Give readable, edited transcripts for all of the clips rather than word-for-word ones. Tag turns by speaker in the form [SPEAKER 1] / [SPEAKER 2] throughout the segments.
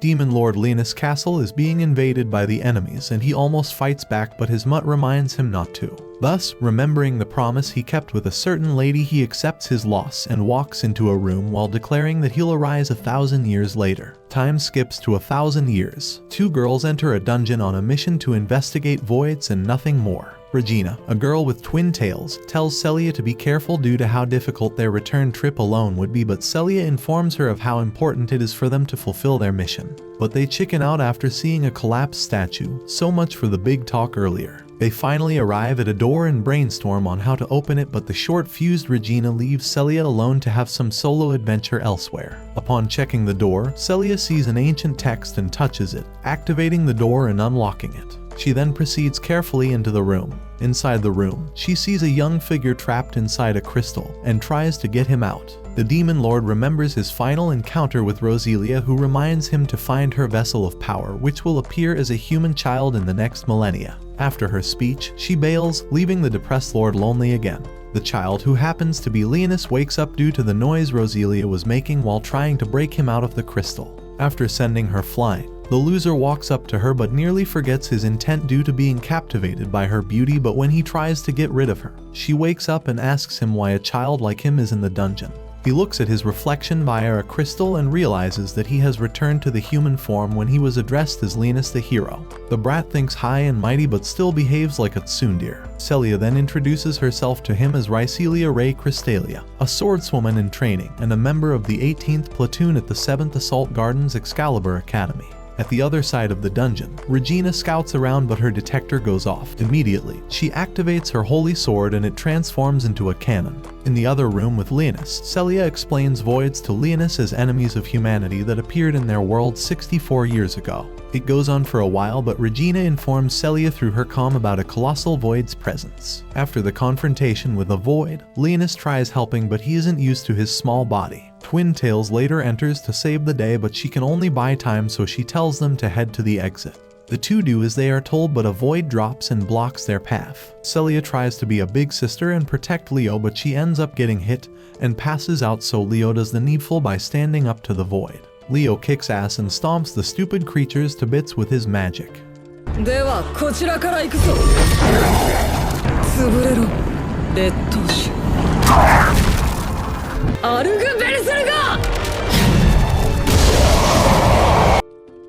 [SPEAKER 1] Demon Lord Linus' castle is being invaded by the enemies and he almost fights back, but his mutt reminds him not to. Thus, remembering the promise he kept with a certain lady, he accepts his loss and walks into a room while declaring that he'll arise 1,000 years later. Time skips to 1,000 years. Two girls enter a dungeon on a mission to investigate voids and nothing more. Regina, a girl with twin tails, tells Celia to be careful due to how difficult their return trip alone would be, but Celia informs her of how important it is for them to fulfill their mission. But they chicken out after seeing a collapsed statue, so much for the big talk earlier. They finally arrive at a door and brainstorm on how to open it, but the short-fused Regina leaves Celia alone to have some solo adventure elsewhere. Upon checking the door, Celia sees an ancient text and touches it, activating the door and unlocking it. She then proceeds carefully into the room. Inside the room, she sees a young figure trapped inside a crystal and tries to get him out. The Demon Lord remembers his final encounter with Roselia, who reminds him to find her vessel of power, which will appear as a human child in the next millennia. After her speech, she bails, leaving the depressed Lord lonely again. The child, who happens to be Linus, wakes up due to the noise Roselia was making while trying to break him out of the crystal. After sending her flying, the loser walks up to her but nearly forgets his intent due to being captivated by her beauty, but when he tries to get rid of her, she wakes up and asks him why a child like him is in the dungeon. He looks at his reflection via a crystal and realizes that he has returned to the human form when he was addressed as Linus the hero. The brat thinks high and mighty but still behaves like a tsundere. Celia then introduces herself to him as Raicelia Ray Crystalia, a swordswoman in training and a member of the 18th platoon at the 7th Assault Garden's Excalibur Academy. At the other side of the dungeon, Regina scouts around but her detector goes off. Immediately, she activates her holy sword and it transforms into a cannon. In the other room with Linus, Celia explains voids to Linus as enemies of humanity that appeared in their world 64 years ago. It goes on for a while, but Regina informs Celia through her comm about a colossal void's presence. After the confrontation with a void, Linus tries helping but he isn't used to his small body. Twin Tails later enters to save the day, but she can only buy time, so she tells them to head to the exit. The two do as they are told, but a void drops and blocks their path. Celia tries to be a big sister and protect Leo, but she ends up getting hit and passes out, so Leo does the needful by standing up to the void. Leo kicks ass and stomps the stupid creatures to bits with his magic.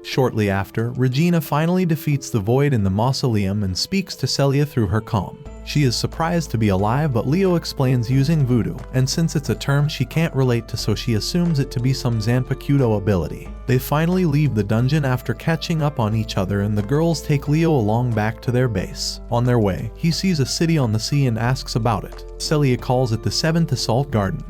[SPEAKER 1] Shortly after, Regina finally defeats the void in the mausoleum and speaks to Celia through her comm. She is surprised to be alive, but Leo explains using voodoo, and since it's a term she can't relate to, so she assumes it to be some Zanpakuto ability. They finally leave the dungeon after catching up on each other, and the girls take Leo along back to their base. On their way, he sees a city on the sea and asks about it. Celia calls it the 7th Assault Garden.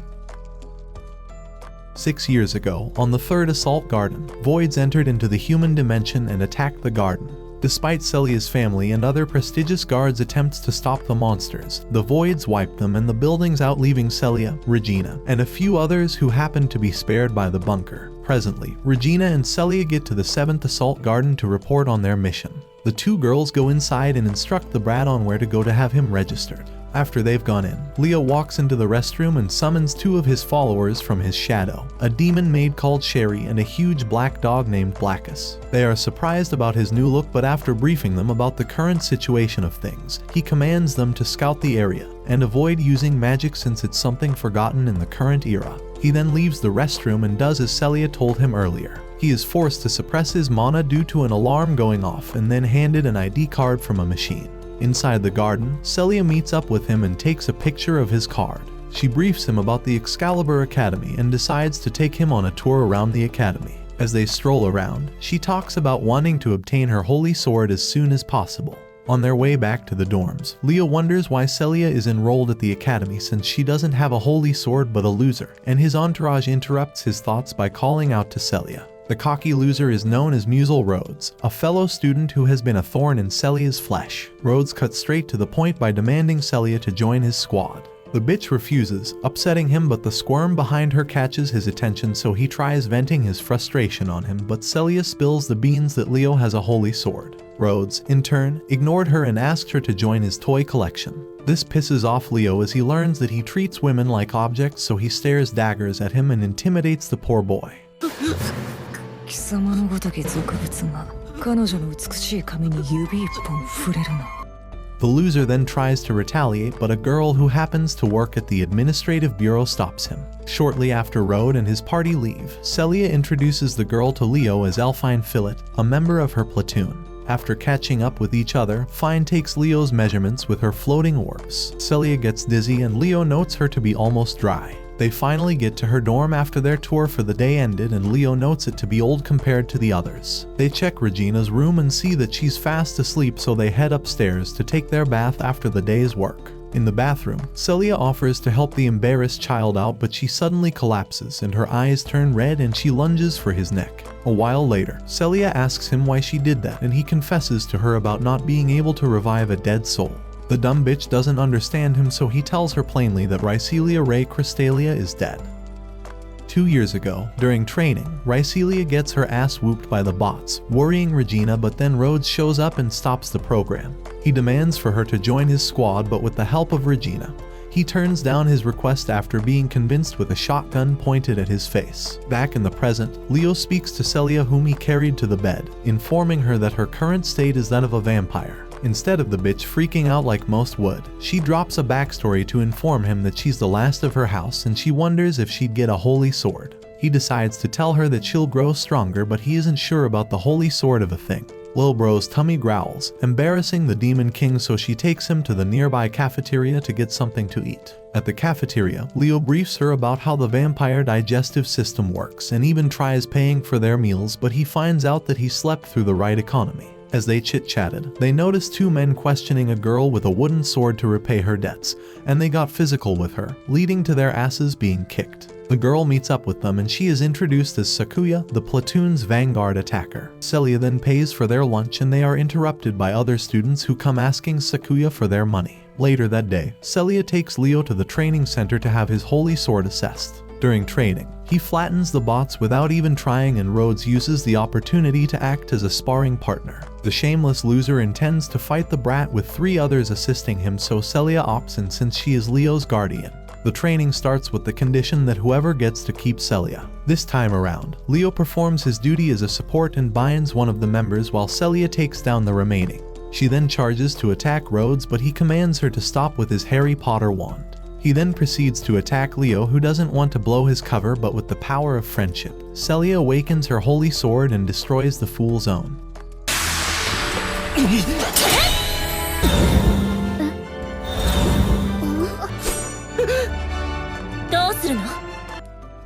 [SPEAKER 1] 6 years ago, on the 3rd Assault Garden, voids entered into the human dimension and attacked the garden. Despite Celia's family and other prestigious guards' attempts to stop the monsters, the voids wiped them and the buildings out, leaving Celia, Regina, and a few others who happened to be spared by the bunker. Presently, Regina and Celia get to the 7th Assault Garden to report on their mission. The two girls go inside and instruct the brat on where to go to have him registered. After they've gone in, Leo walks into the restroom and summons two of his followers from his shadow, a demon maid called Sherry and a huge black dog named Blackus. They are surprised about his new look, but after briefing them about the current situation of things, he commands them to scout the area and avoid using magic since it's something forgotten in the current era. He then leaves the restroom and does as Celia told him earlier. He is forced to suppress his mana due to an alarm going off and then handed an ID card from a machine. Inside the garden, Celia meets up with him and takes a picture of his card. She briefs him about the Excalibur Academy and decides to take him on a tour around the academy. As they stroll around, she talks about wanting to obtain her holy sword as soon as possible. On their way back to the dorms, Leo wonders why Celia is enrolled at the academy since she doesn't have a holy sword but a loser, and his entourage interrupts his thoughts by calling out to Celia. The cocky loser is known as Musel Rhodes, a fellow student who has been a thorn in Celia's flesh. Rhodes cuts straight to the point by demanding Celia to join his squad. The bitch refuses, upsetting him, but the squirm behind her catches his attention, so he tries venting his frustration on him, but Celia spills the beans that Leo has a holy sword. Rhodes, in turn, ignored her and asked her to join his toy collection. This pisses off Leo as he learns that he treats women like objects, so he stares daggers at him and intimidates the poor boy.
[SPEAKER 2] 貴様のごとき俗物が彼女の美しい髪に指一本触れるな。
[SPEAKER 1] The loser then tries to retaliate, but a girl who happens to work at the administrative bureau stops him. Shortly after Rode and his party leave, Celia introduces the girl to Leo as Elfine Fillet, a member of her platoon. After catching up with each other, Fine takes Leo's measurements with her floating orbs. Celia gets dizzy and Leo notes her to be almost dry. They finally get to her dorm after their tour for the day ended, and Leo notes it to be old compared to the others. They check Regina's room and see that she's fast asleep, so they head upstairs to take their bath after the day's work. In the bathroom, Celia offers to help the embarrassed child out, but she suddenly collapses and her eyes turn red and she lunges for his neck. A while later, Celia asks him why she did that, and he confesses to her about not being able to revive a dead soul. The dumb bitch doesn't understand him, so he tells her plainly that Rhycelia Ray Crystalia is dead. 2 years ago, during training, Rhycelia gets her ass whooped by the bots, worrying Regina, but then Rhodes shows up and stops the program. He demands for her to join his squad, but with the help of Regina. He turns down his request after being convinced with a shotgun pointed at his face. Back in the present, Leo speaks to Celia, whom he carried to the bed, informing her that her current state is that of a vampire. Instead of the bitch freaking out like most would, she drops a backstory to inform him that she's the last of her house and she wonders if she'd get a holy sword. He decides to tell her that she'll grow stronger, but he isn't sure about the holy sword of a thing. Lil Bro's tummy growls, embarrassing the Demon King, so she takes him to the nearby cafeteria to get something to eat. At the cafeteria, Leo briefs her about how the vampire digestive system works and even tries paying for their meals, but he finds out that he slept through the right economy. As they chit-chatted, they noticed 2 men questioning a girl with a wooden sword to repay her debts, and they got physical with her, leading to their asses being kicked. The girl meets up with them and she is introduced as Sakuya, the platoon's vanguard attacker. Celia then pays for their lunch and they are interrupted by other students who come asking Sakuya for their money. Later that day, Celia takes Leo to the training center to have his holy sword assessed. During training, he flattens the bots without even trying, and Rhodes uses the opportunity to act as a sparring partner. The shameless loser intends to fight the brat with 3 others assisting him, so Celia opts in since she is Leo's guardian. The training starts with the condition that whoever gets to keep Celia. This time around, Leo performs his duty as a support and binds one of the members while Celia takes down the remaining. She then charges to attack Rhodes, but he commands her to stop with his Harry Potter wand. He then proceeds to attack Leo, who doesn't want to blow his cover, but with the power of friendship, Celia awakens her holy sword and destroys the fool's own.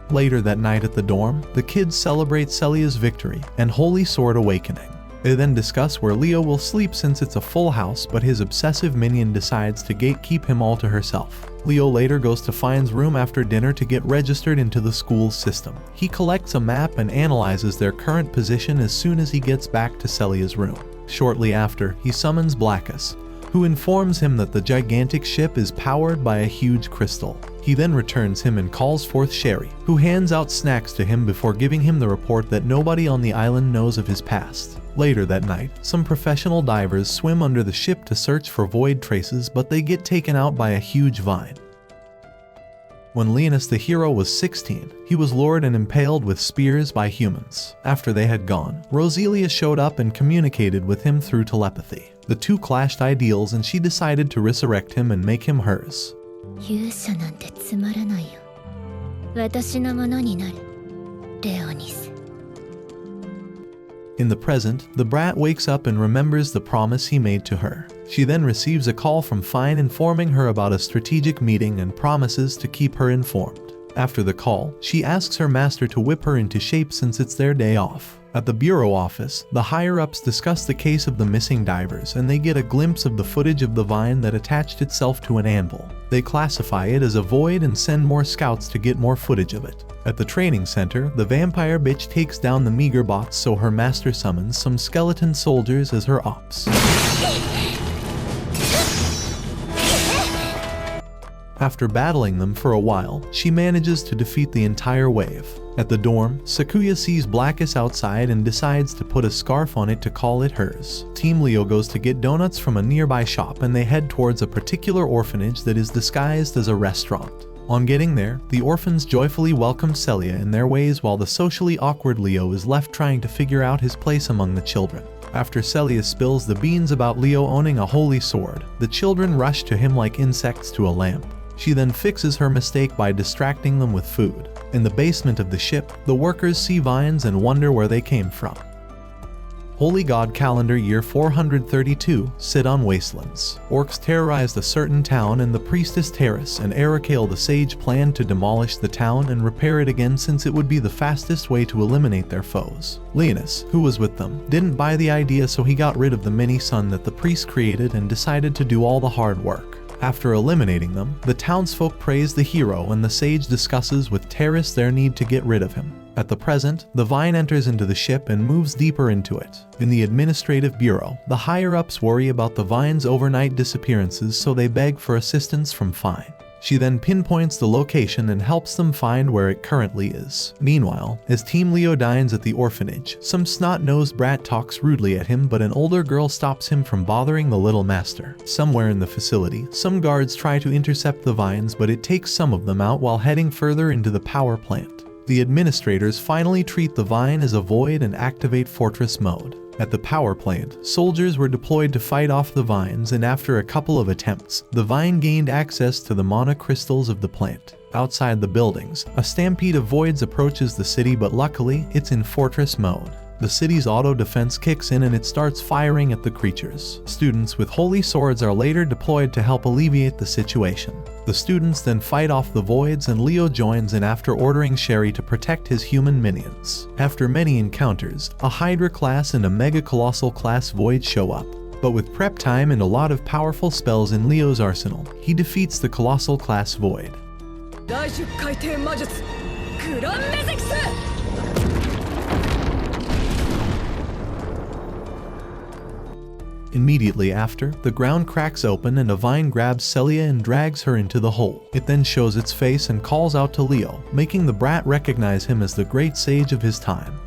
[SPEAKER 1] Later that night at the dorm, the kids celebrate Celia's victory and holy sword awakening. They then discuss where Leo will sleep since it's a full house, but his obsessive minion decides to gatekeep him all to herself. Leo later goes to Fine's room after dinner to get registered into the school's system. He collects a map and analyzes their current position as soon as he gets back to Celia's room. Shortly after, he summons Blackus, who informs him that the gigantic ship is powered by a huge crystal. He then returns him and calls forth Sherry, who hands out snacks to him before giving him the report that nobody on the island knows of his past. Later that night, some professional divers swim under the ship to search for void traces, but they get taken out by a huge vine. When Leonis the hero was 16, he was lured and impaled with spears by humans. After they had gone, Roselia showed up and communicated with him through telepathy. The 2 clashed ideals and she decided to resurrect him and make him hers. In the present, the brat wakes up and remembers the promise he made to her. She then receives a call from Fine informing her about a strategic meeting and promises to keep her informed. After the call, she asks her master to whip her into shape since it's their day off. At the bureau office, the higher-ups discuss the case of the missing divers and they get a glimpse of the footage of the vine that attached itself to an anvil. They classify it as a void and send more scouts to get more footage of it. At the training center, the vampire bitch takes down the meager bots, so her master summons some skeleton soldiers as her ops. After battling them for a while, she manages to defeat the entire wave. At the dorm, Sakuya sees Blackus outside and decides to put a scarf on it to call it hers. Team Leo goes to get donuts from a nearby shop and they head towards a particular orphanage that is disguised as a restaurant. On getting there, the orphans joyfully welcome Celia in their ways while the socially awkward Leo is left trying to figure out his place among the children. After Celia spills the beans about Leo owning a holy sword, the children rush to him like insects to a lamp. She then fixes her mistake by distracting them with food. In the basement of the ship, the workers see vines and wonder where they came from. Holy God Calendar Year 432, Sit on Wastelands. Orcs terrorized a certain town and the priestess Terrace and Ericale the sage planned to demolish the town and repair it again since it would be the fastest way to eliminate their foes. Leonis, who was with them, didn't buy the idea, so he got rid of the mini-sun that the priest created and decided to do all the hard work. After eliminating them, the townsfolk praise the hero and the sage discusses with Terrace their need to get rid of him. At the present, the vine enters into the ship and moves deeper into it. In the administrative bureau, the higher-ups worry about the vine's overnight disappearances, so they beg for assistance from Fine. She then pinpoints the location and helps them find where it currently is. Meanwhile, as Team Leo dines at the orphanage, some snot-nosed brat talks rudely at him, but an older girl stops him from bothering the little master. Somewhere in the facility, some guards try to intercept the vines, but it takes some of them out while heading further into the power plant. The administrators finally treat the vine as a void and activate fortress mode. At the power plant, soldiers were deployed to fight off the vines, and after a couple of attempts, the vine gained access to the mana crystals of the plant. Outside the buildings, a stampede of voids approaches the city, but luckily, it's in fortress mode. The city's auto defense kicks in and it starts firing at the creatures. Students with holy swords are later deployed to help alleviate the situation. The students then fight off the voids and Leo joins in after ordering Sherry to protect his human minions. After many encounters, a Hydra class and a Mega Colossal class void show up. But with prep time and a lot of powerful spells in Leo's arsenal, he defeats the Colossal class void. Immediately after, the ground cracks open and a vine grabs Celia and drags her into the hole. It then shows its face and calls out to Leo, making the brat recognize him as the great sage of his time.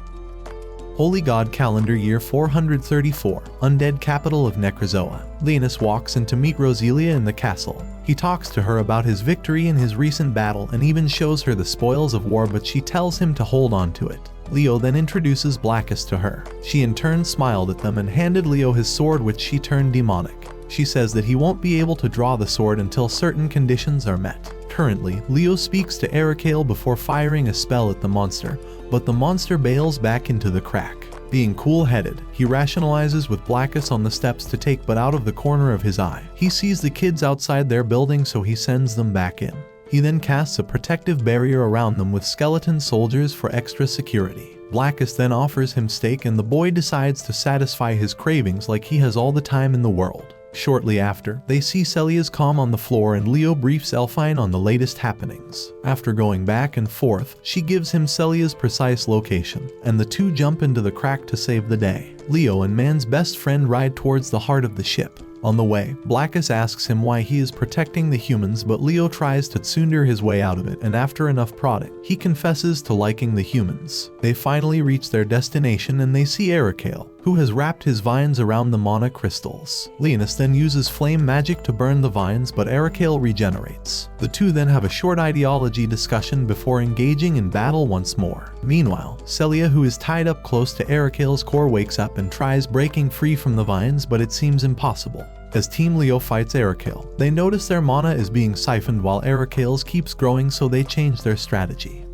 [SPEAKER 1] Holy God Calendar Year 434, Undead Capital of Necrozoa. Leonis walks in to meet Roselia in the castle. He talks to her about his victory in his recent battle and even shows her the spoils of war, but she tells him to hold on to it. Leo then introduces Blackus to her. She in turn smiled at them and handed Leo his sword, which she turned demonic. She says that he won't be able to draw the sword until certain conditions are met. Currently, Leo speaks to Ericale before firing a spell at the monster, but the monster bails back into the crack. Being cool-headed, he rationalizes with Blackus on the steps to take, but out of the corner of his eye, he sees the kids outside their building, so he sends them back in. He then casts a protective barrier around them with skeleton soldiers for extra security. Blackus then offers him steak and the boy decides to satisfy his cravings like he has all the time in the world. Shortly after, they see Celia's comm on the floor and Leo briefs Elfine on the latest happenings. After going back and forth, she gives him Celia's precise location, and the two jump into the crack to save the day. Leo and Man's best friend ride towards the heart of the ship. On the way, Blackus asks him why he is protecting the humans, but Leo tries to tsundere his way out of it, and after enough prodding, he confesses to liking the humans. They finally reach their destination and they see Ericale, who has wrapped his vines around the mana crystals. Leonis then uses flame magic to burn the vines, but Ericale regenerates. The two then have a short ideology discussion before engaging in battle once more. Meanwhile, Celia, who is tied up close to Ericale's core, wakes up and tries breaking free from the vines, but it seems impossible. As Team Leo fights Ericale, they notice their mana is being siphoned while Ericale's keeps growing, so they change their strategy.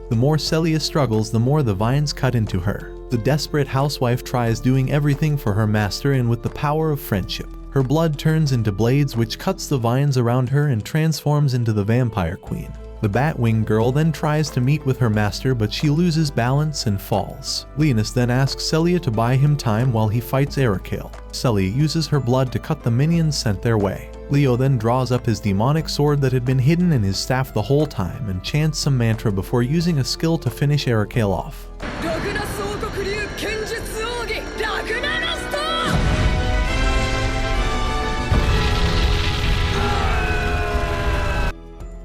[SPEAKER 1] The more Celia struggles, the more the vines cut into her. The desperate housewife tries doing everything for her master, and with the power of friendship, her blood turns into blades which cuts the vines around her and transforms into the vampire queen. The Batwing girl then tries to meet with her master, but she loses balance and falls. Leonis then asks Celia to buy him time while he fights Ericale. Celia uses her blood to cut the minions sent their way. Leo then draws up his demonic sword that had been hidden in his staff the whole time and chants some mantra before using a skill to finish Ericale off.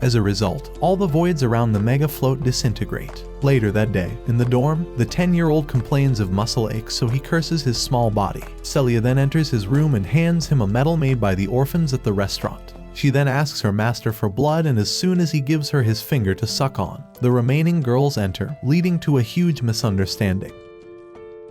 [SPEAKER 1] As a result, all the voids around the mega float disintegrate. Later that day, in the dorm, the 10-year-old complains of muscle aches, so he curses his small body. Celia then enters his room and hands him a medal made by the orphans at the restaurant. She then asks her master for blood, and as soon as he gives her his finger to suck on, the remaining girls enter, leading to a huge misunderstanding.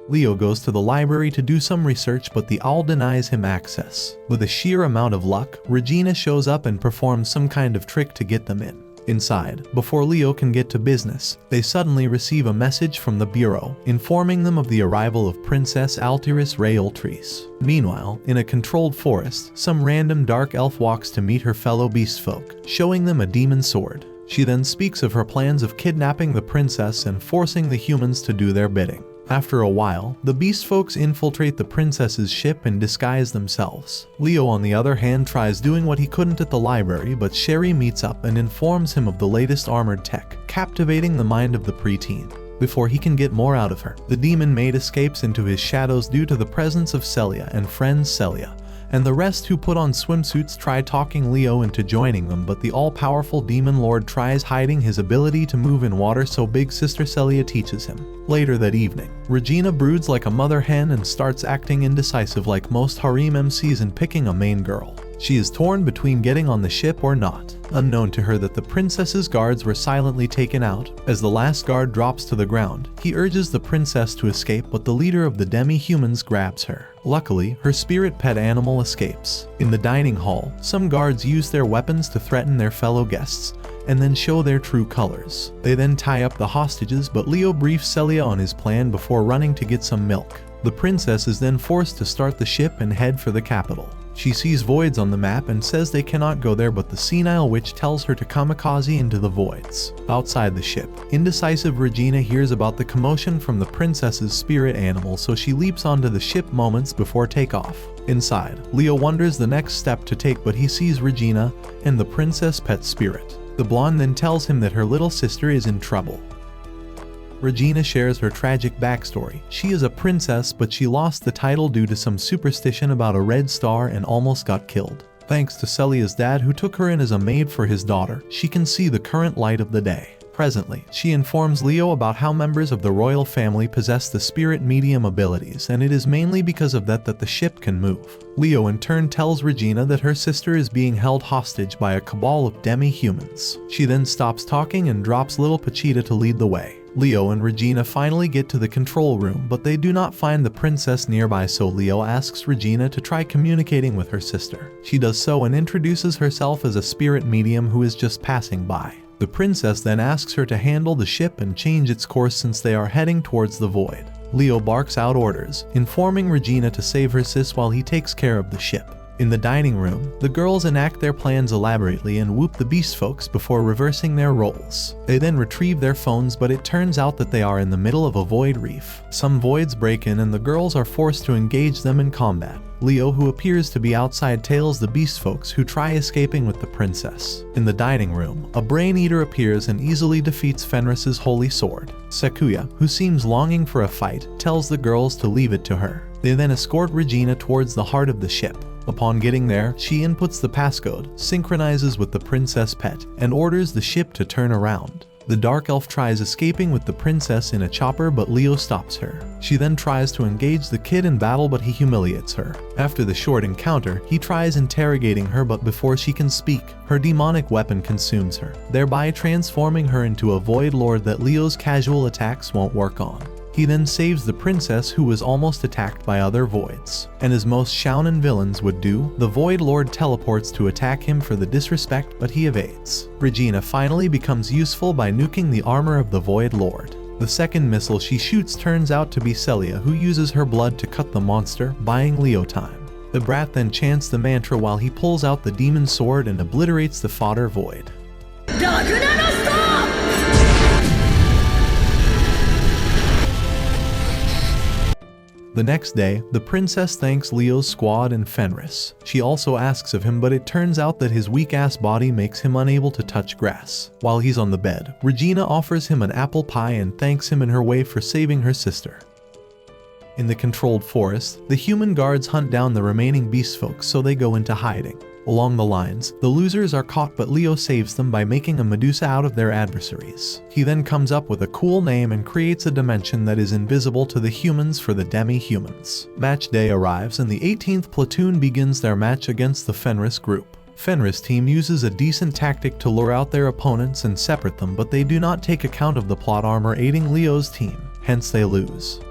[SPEAKER 1] Leo goes to the library to do some research, but the owl denies him access. With a sheer amount of luck, Regina shows up and performs some kind of trick to get them in. Inside, before Leo can get to business, they suddenly receive a message from the bureau, informing them of the arrival of Princess Altiris Rayoltrice. Meanwhile, in a controlled forest, some random dark elf walks to meet her fellow beastfolk, showing them a demon sword. She then speaks of her plans of kidnapping the princess and forcing the humans to do their bidding. After a while, the beastfolks infiltrate the princess's ship and disguise themselves. Leo, on the other hand, tries doing what he couldn't at the library, but Sherry meets up and informs him of the latest armored tech, captivating the mind of the preteen. Before he can get more out of her, the demon maid escapes into his shadows due to the presence of Celia and friend Celia, and the rest who put on swimsuits try talking Leo into joining them, but the all-powerful demon lord tries hiding his ability to move in water, so big sister Celia teaches him. Later that evening, Regina broods like a mother hen and starts acting indecisive like most harem MCs and picking a main girl. She is torn between getting on the ship or not. Unknown to her that the princess's guards were silently taken out. As the last guard drops to the ground, he urges the princess to escape, but the leader of the demi-humans grabs her. Luckily, her spirit pet animal escapes. In the dining hall, some guards use their weapons to threaten their fellow guests, and then show their true colors. They then tie up the hostages, but Leo briefs Celia on his plan before running to get some milk. The princess is then forced to start the ship and head for the capital. She sees voids on the map and says they cannot go there, but the senile witch tells her to kamikaze into the voids. Outside the ship, indecisive Regina hears about the commotion from the princess's spirit animal, so she leaps onto the ship moments before takeoff. Inside, Leo wonders the next step to take, but he sees Regina and the princess pet spirit. The blonde then tells him that her little sister is in trouble. Regina shares her tragic backstory. She is a princess, but she lost the title due to some superstition about a red star and almost got killed. Thanks to Celia's dad, who took her in as a maid for his daughter, she can see the current light of the day. Presently, she informs Leo about how members of the royal family possess the spirit medium abilities, and it is mainly because of that the ship can move. Leo in turn tells Regina that her sister is being held hostage by a cabal of demi-humans. She then stops talking and drops little Pachita to lead the way. Leo and Regina finally get to the control room, but they do not find the princess nearby, so Leo asks Regina to try communicating with her sister. She does so and introduces herself as a spirit medium who is just passing by. The princess then asks her to handle the ship and change its course since they are heading towards the void. Leo barks out orders, informing Regina to save her sis while he takes care of the ship. In the dining room, the girls enact their plans elaborately and whoop the beast folks before reversing their roles. They then retrieve their phones, but it turns out that they are in the middle of a void reef. Some voids break in and the girls are forced to engage them in combat. Leo, who appears to be outside, tails the beast folks who try escaping with the princess. In the dining room, a brain eater appears and easily defeats Fenris's holy sword. Sakuya, who seems longing for a fight, tells the girls to leave it to her. They then escort Regina towards the heart of the ship. Upon getting there, she inputs the passcode, synchronizes with the princess pet, and orders the ship to turn around. The dark elf tries escaping with the princess in a chopper, but Leo stops her. She then tries to engage the kid in battle, but he humiliates her. After the short encounter, he tries interrogating her, but before she can speak, her demonic weapon consumes her, thereby transforming her into a void lord that Leo's casual attacks won't work on. He then saves the princess, who was almost attacked by other voids. And as most shounen villains would do, the Void Lord teleports to attack him for the disrespect, but he evades. Regina finally becomes useful by nuking the armor of the Void Lord. The second missile she shoots turns out to be Celia, who uses her blood to cut the monster, buying Leo time. The brat then chants the mantra while he pulls out the demon sword and obliterates the fodder void. The next day, the princess thanks Leo's squad and Fenris. She also asks of him, but it turns out that his weak-ass body makes him unable to touch grass. While he's on the bed, Regina offers him an apple pie and thanks him in her way for saving her sister. In the controlled forest, the human guards hunt down the remaining beast folks, so they go into hiding. Along the lines, the losers are caught but Leo saves them by making a Medusa out of their adversaries. He then comes up with a cool name and creates a dimension that is invisible to the humans for the demi-humans. Match day arrives and the 18th platoon begins their match against the Fenris group. Fenris team uses a decent tactic to lure out their opponents and separate them, but they do not take account of the plot armor aiding Leo's team, hence they lose.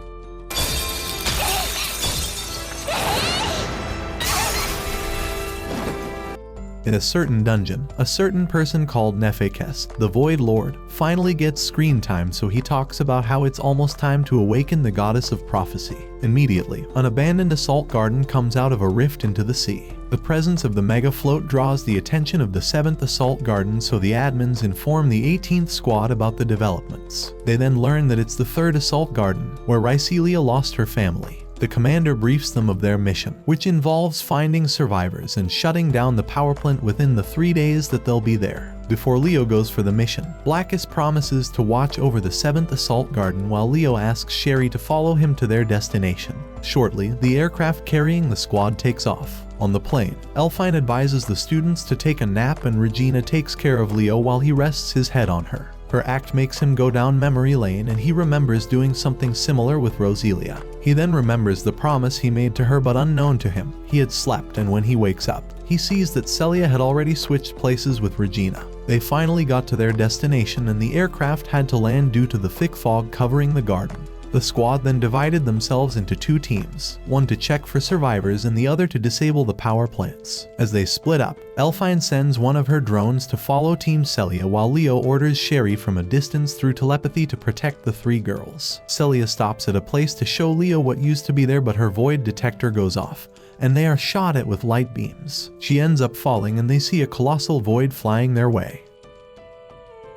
[SPEAKER 1] In a certain dungeon, a certain person called Nefekes, the Void Lord, finally gets screen time, so he talks about how it's almost time to awaken the goddess of prophecy. Immediately, an abandoned assault garden comes out of a rift into the sea. The presence of the mega float draws the attention of the 7th assault garden, so the admins inform the 18th squad about the developments. They then learn that it's the 3rd assault garden, where Raicelia lost her family. The commander briefs them of their mission, which involves finding survivors and shutting down the power plant within the 3 days that they'll be there. Before Leo goes for the mission, Blackus promises to watch over the 7th assault garden while Leo asks Sherry to follow him to their destination. Shortly, the aircraft carrying the squad takes off. On the plane, Elfine advises the students to take a nap and Regina takes care of Leo while he rests his head on her. Her act makes him go down memory lane and he remembers doing something similar with Roselia. He then remembers the promise he made to her, but unknown to him, he had slept, and when he wakes up, he sees that Celia had already switched places with Regina. They finally got to their destination and the aircraft had to land due to the thick fog covering the garden. The squad then divided themselves into 2 teams, one to check for survivors and the other to disable the power plants. As they split up, Elfine sends one of her drones to follow Team Celia while Leo orders Sherry from a distance through telepathy to protect the 3 girls. Celia stops at a place to show Leo what used to be there, but her void detector goes off, and they are shot at with light beams. She ends up falling and they see a colossal void flying their way.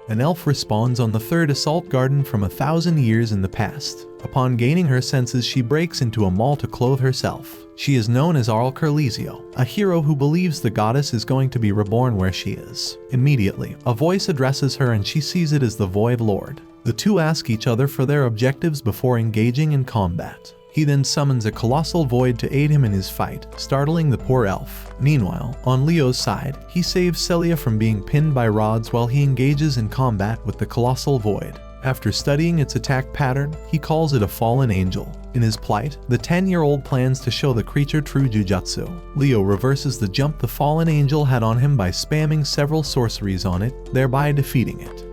[SPEAKER 1] An elf respawns on the 3rd assault garden from 1,000 years in the past. Upon gaining her senses, she breaks into a mall to clothe herself. She is known as Arl Carlesio, a hero who believes the goddess is going to be reborn where she is. Immediately, a voice addresses her and she sees it as the Void Lord. The two ask each other for their objectives before engaging in combat. He then summons a colossal void to aid him in his fight, startling the poor elf. Meanwhile, on Leo's side, he saves Celia from being pinned by rods while he engages in combat with the colossal void. After studying its attack pattern, he calls it a fallen angel. In his plight, the 10-year-old plans to show the creature true jujutsu. Leo reverses the jump the fallen angel had on him by spamming several sorceries on it, thereby defeating it.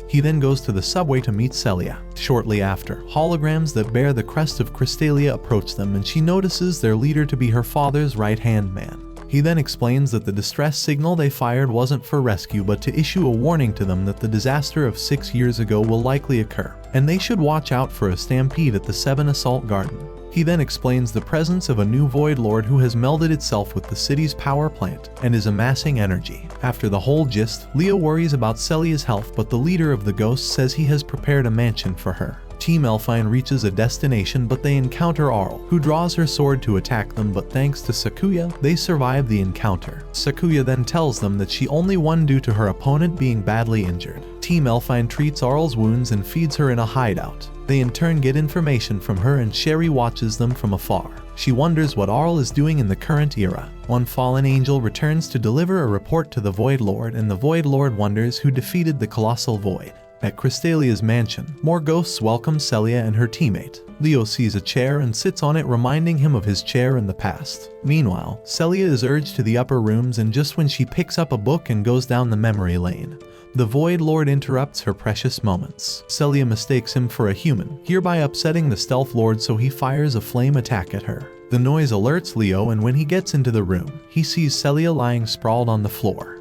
[SPEAKER 1] He then goes to the subway to meet Celia. Shortly after, holograms that bear the crest of Crystalia approach them and she notices their leader to be her father's right-hand man. He then explains that the distress signal they fired wasn't for rescue but to issue a warning to them that the disaster of 6 years ago will likely occur, and they should watch out for a stampede at the 7 assault garden. He then explains the presence of a new Void Lord who has melded itself with the city's power plant and is amassing energy. After the whole gist, Leo worries about Celia's health, but the leader of the ghosts says he has prepared a mansion for her. Team Elfine reaches a destination but they encounter Arl, who draws her sword to attack them, but thanks to Sakuya, they survive the encounter. Sakuya then tells them that she only won due to her opponent being badly injured. Team Elfine treats Arl's wounds and feeds her in a hideout. They in turn get information from her and Sherry watches them from afar. She wonders what Arl is doing in the current era. One fallen angel returns to deliver a report to the Void Lord, and the Void Lord wonders who defeated the colossal void. At Crystalia's mansion, more ghosts welcome Celia and her teammate. Leo sees a chair and sits on it, reminding him of his chair in the past. Meanwhile, Celia is urged to the upper rooms, and just when she picks up a book and goes down the memory lane, the Void Lord interrupts her precious moments. Celia mistakes him for a human, hereby upsetting the Stealth Lord, so he fires a flame attack at her. The noise alerts Leo, and when he gets into the room, he sees Celia lying sprawled on the floor.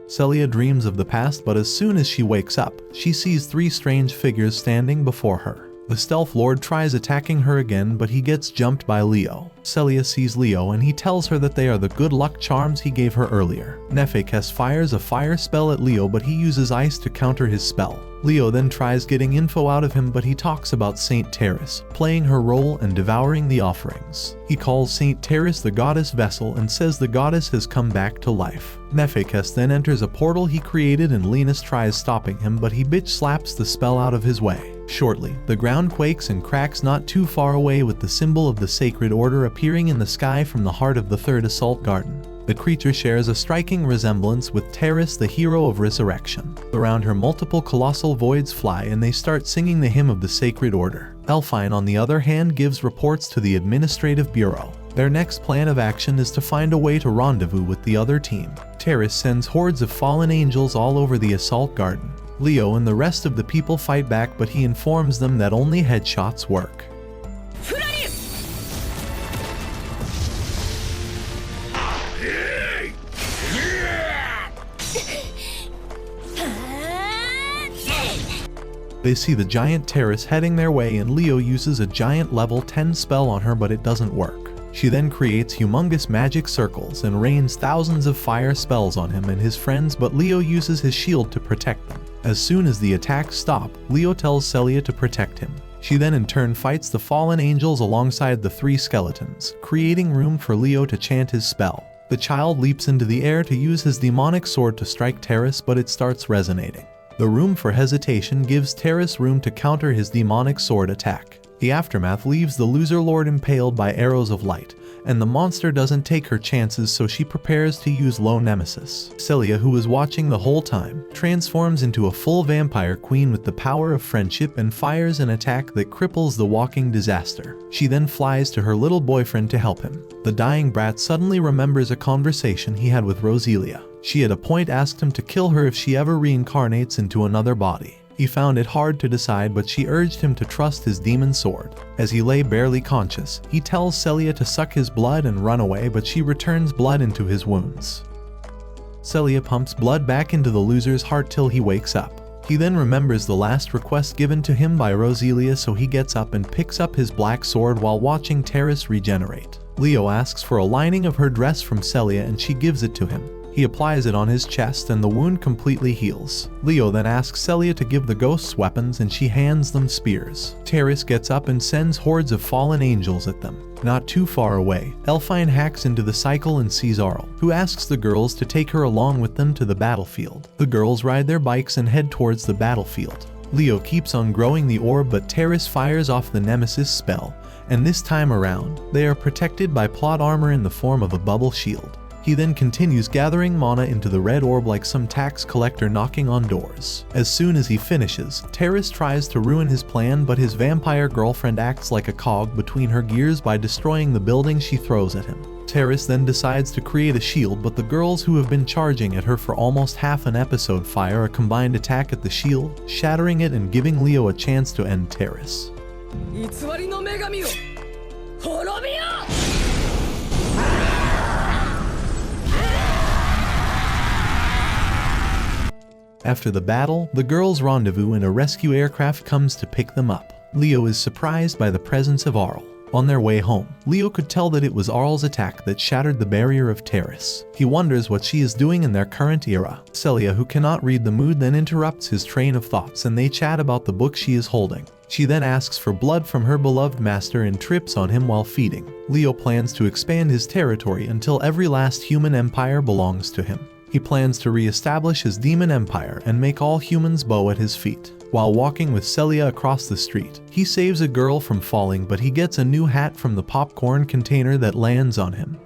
[SPEAKER 1] Celia dreams of the past, but as soon as she wakes up, she sees 3 strange figures standing before her. The Stealth Lord tries attacking her again, but he gets jumped by Leo. Celia sees Leo and he tells her that they are the good luck charms he gave her earlier. Nefekes fires a fire spell at Leo, but he uses ice to counter his spell. Leo then tries getting info out of him, but he talks about Saint Terrace, playing her role and devouring the offerings. He calls Saint Terrace the goddess vessel and says the goddess has come back to life. Nefekes then enters a portal he created and Linus tries stopping him, but he bitch slaps the spell out of his way. Shortly, the ground quakes and cracks not too far away with the symbol of the Sacred Order appearing in the sky from the heart of the third assault garden. The creature shares a striking resemblance with Terrace, the hero of Resurrection. Around her, multiple colossal voids fly and they start singing the hymn of the Sacred Order. Elfine, on the other hand, gives reports to the Administrative Bureau. Their next plan of action is to find a way to rendezvous with the other team. Terrace sends hordes of fallen angels all over the assault garden. Leo and the rest of the people fight back, but he informs them that only headshots work. They see the giant Terrace heading their way and Leo uses a giant level 10 spell on her, but it doesn't work. She then creates humongous magic circles and rains thousands of fire spells on him and his friends, but Leo uses his shield to protect them. As soon as the attacks stop, Leo tells Celia to protect him. She then in turn fights the fallen angels alongside the 3 skeletons, creating room for Leo to chant his spell. The child leaps into the air to use his demonic sword to strike Terrace, but it starts resonating. The room for hesitation gives Terrace room to counter his demonic sword attack. The aftermath leaves the loser lord impaled by arrows of light, and the monster doesn't take her chances, so she prepares to use Low Nemesis. Celia, who was watching the whole time, transforms into a full vampire queen with the power of friendship and fires an attack that cripples the walking disaster. She then flies to her little boyfriend to help him. The dying brat suddenly remembers a conversation he had with Roselia. She at a point asked him to kill her if she ever reincarnates into another body. He found it hard to decide, but she urged him to trust his demon sword. As he lay barely conscious, he tells Celia to suck his blood and run away, but she returns blood into his wounds. Celia pumps blood back into the loser's heart till he wakes up. He then remembers the last request given to him by Roselia, so he gets up and picks up his black sword while watching Terrace regenerate. Leo asks for a lining of her dress from Celia and she gives it to him. He applies it on his chest and the wound completely heals. Leo then asks Celia to give the ghosts weapons and she hands them spears. Terrace gets up and sends hordes of fallen angels at them. Not too far away, Elfine hacks into the cycle and sees Arl, who asks the girls to take her along with them to the battlefield. The girls ride their bikes and head towards the battlefield. Leo keeps on growing the orb, but Terrace fires off the Nemesis spell, and this time around, they are protected by plot armor in the form of a bubble shield. He then continues gathering mana into the red orb like some tax collector knocking on doors. As soon as he finishes, Terrace tries to ruin his plan, but his vampire girlfriend acts like a cog between her gears by destroying the building she throws at him. Terrace then decides to create a shield, but the girls who have been charging at her for almost half an episode fire a combined attack at the shield, shattering it and giving Leo a chance to end Terrace. After the battle, the girls rendezvous and a rescue aircraft comes to pick them up. Leo is surprised by the presence of Arl. On their way home, Leo could tell that it was Arl's attack that shattered the barrier of Terrace. He wonders what she is doing in their current era. Celia, who cannot read the mood, then interrupts his train of thoughts and they chat about the book she is holding. She then asks for blood from her beloved master and trips on him while feeding. Leo plans to expand his territory until every last human empire belongs to him. He plans to re-establish his demon empire and make all humans bow at his feet. While walking with Celia across the street, he saves a girl from falling, but he gets a new hat from the popcorn container that lands on him.